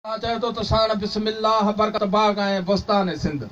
चाहे तो साण बिस्मिल्लाह बरकत बाग आए बुस्तान सिंध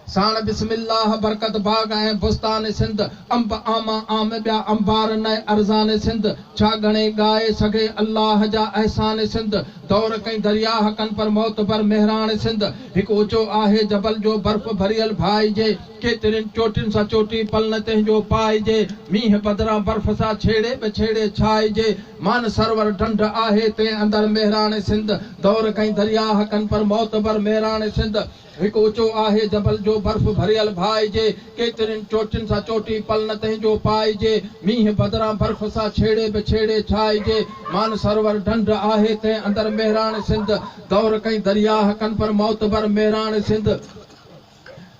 साण बिस्मिल्लाह बरकत बाग आए बुस्तान सिंध अंब आमा आम ब्या अंबार नए अरजान सिंध छा गणे गाए सगे अल्लाह जा एहसान सिंध दौर कई दरिया हकन पर मौत पर मेहरान सिंध एक ऊंचो आहे जबल जो बर्फ भरियल भाई जे केतिरनि चोटियुनि सां चोटी पल न तंहिंजो पाइजे मींह बदिरां बर्फ सां छेड़े बि छेड़े छाइजे मान सरवर ढंढ आहे ते अंदर मेहरान सिंध दौर कई दरिया हकन पर मौत पर मेहरान सिंध एक ऊंचो आहे जबल जो बर्फ भरियल भाई जे केतिरनि चोटियुनि सां चोटी पल न तंहिंजो पाइजे मींह बदिरां बर्फ सां छेड़े बि छेड़े छाइजे मान सरवर ढंढ आहे ते अंदर मेहरान सिंध दौर कई दरिया हकन पर मौत पर मेहरान सिंध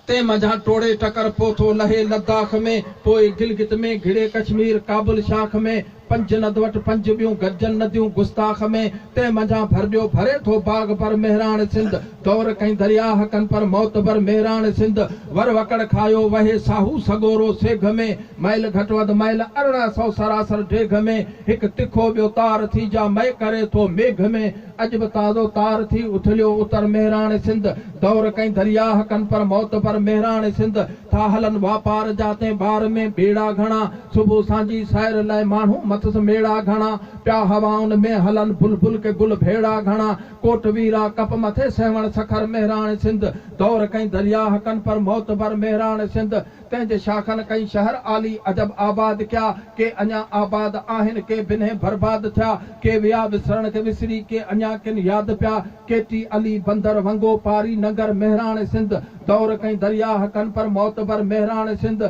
ते मजा टोड़े टकर पोथो लहे लद्दाख में पोए गिलगित में घिड़े कश्मीर काबुल शाख में पंज नदवट पंज बियूं गजन नदियूं गुस्ताख में ते मजा भरजो भरे थो बाग पर मेहरान सिंध दौर कई दरिया हकन पर मौत पर मेहरान सिंध वर वकड़ खायो वहे साहू सगोरो सेघ में मैल घट वध मैल 1800 सरासर ढेघ में एक तिखो बियो तार थी जा मय करे थो मेघ में अजब ताज़ो तार थी उथलियो उतर मेहरान सिंध दौर कई दरिया हकन पर मौत पर मेहरान सिंध था हलन वापार जाते बार में बेड़ा घणा सुबह सांझी सैर लाइ माण्हू मथस मेड़ा घणा प्या हवाउन में हलन बुलबुल के गुल भेड़ा घणा कोट वीरा कप मथे सेवण सखर मेहरान सिंध दौर कई दरिया हकन पर मौत पर मेहरान सिंध तंहिंजे शाखन कई शहर आली अजब आबाद क्या के अञा आबाद आहिन के बिन्हे बर्बाद थिया के विया विसरण के विसरी के अञा किन याद पिया केटी अली बंदर वंगो पारी नगर मेहरान सिंध दौर कई दरिया हकन पर मौत पर मेहरान सिंध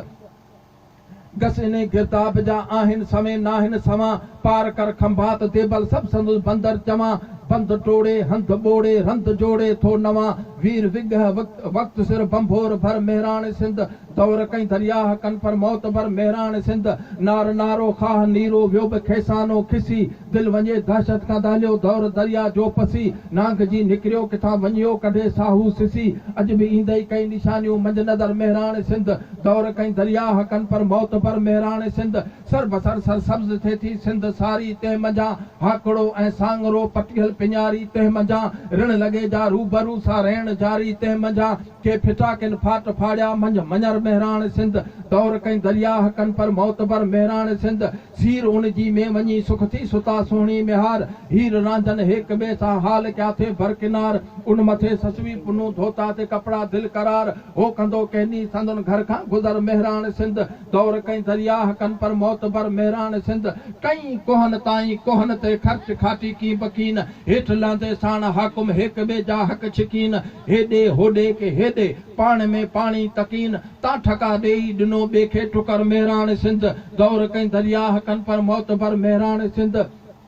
गसने गिरदाब जा आहिन समय नाहिन समा पार कर खंभात देबल सब संदुल बंदर जमा बंद टोड़े हंध बोड़े रंध जोड़े थो नवा वीर विग्रह वक्त सिर बंभोर भर मेहरान सिंध दौर कई दरिया हकन पर मौत पर मेहरान सिंध नार नारो खाह नीरो व्यो बि खेसानो खिसी दिल वञे दहशत का दालियो दौर दरिया जो पसी नांग जी निकरियो किथां वञियो कढे साहू सिसी अज बि ईंदई कई निशानियूं मंझ नदर मेहरान सिंध दौर कई दरिया हकन पर मौत पर मेहरान सिंध सर बसर सर सब्ज थे थी सिंध सारी ते मजा हाकड़ो ऐं सांगरो पटियल पिञारी ते मजा ऋण लगे जा रूबरू सा रहण जारी ते मजा के फिटा किन फाट फाड़िया मंझ मञर मेहरान सिंध दौर कई दरिया हकन पर मौत पर मेहरान सिंध सीर उन जी में वञी सुख थी सुता सोहणी मेहार हीर रांझन हेक ॿिए सां हाल क्या थे बरकिनार उन मथे ससवी पुनू धोता ते कपड़ा दिल करार हो कंदो कहनी संदन घर खां गुज़र मेहरान सिंध दौर कई दरिया हकन पर मौत पर मेहरान सिंध कई कोहन ताई कोहन ते खर्च खाटी की बकीन हेठ लांदे साण हाकुम हेक ॿिए जा हक छिकीन हेॾे होॾे के हेॾे पाण में पाणी तकीन ता ठका ॾेई ॾिनो ॿिए खे ठुकर मेहरान सिंध दौर कई दरिया हकन पर मौत पर मेहरान सिंध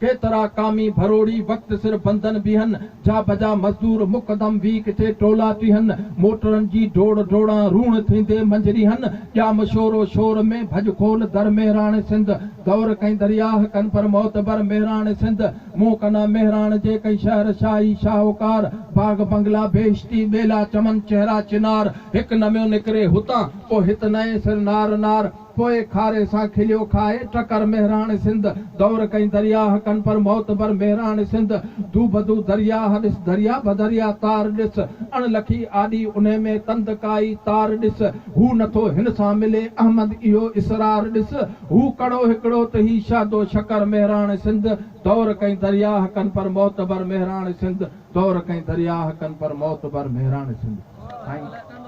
केतरा कामी भरोड़ी वक्त सिर बंधन बिहन जा बजा मजदूर मुकदम वी किथे टोला तिहन मोटरन जी डोड़ डोड़ा रूण थींदे मंजरिहन या मशोरो शोर में भज खोल दर मेहरान सिंध दौर कई दरिया हकन पर मौत पर मेहरान सिंध मुंह कना मेहरान जे कई शहर शाही शाहूकार बाग बंगला बेश्ती बेला चमन चेहरा चिनार हिक नमियो निकरे हुतां पो हित नए सिर नार नार पोए खारे सां खिलियो खाए टकर मेहरान सिंध दौर कई दरिया हकन पर मौत पर मेहरान सिंध दू बदू दरिया हदिस दरिया बदरिया तार ॾिस अण लखी आॾी उन में तंद काई तार ॾिस हू नथो हिन सां मिले अहमद इहो इसरार ॾिस हू कड़ो हिकिड़ो त ही शादो शकर मेहरान सिंध दौर कई दरिया हकन पर मौत पर मेहरान सिंध दौर कई दरिया हकन पर मौत पर मेहरान सिंध।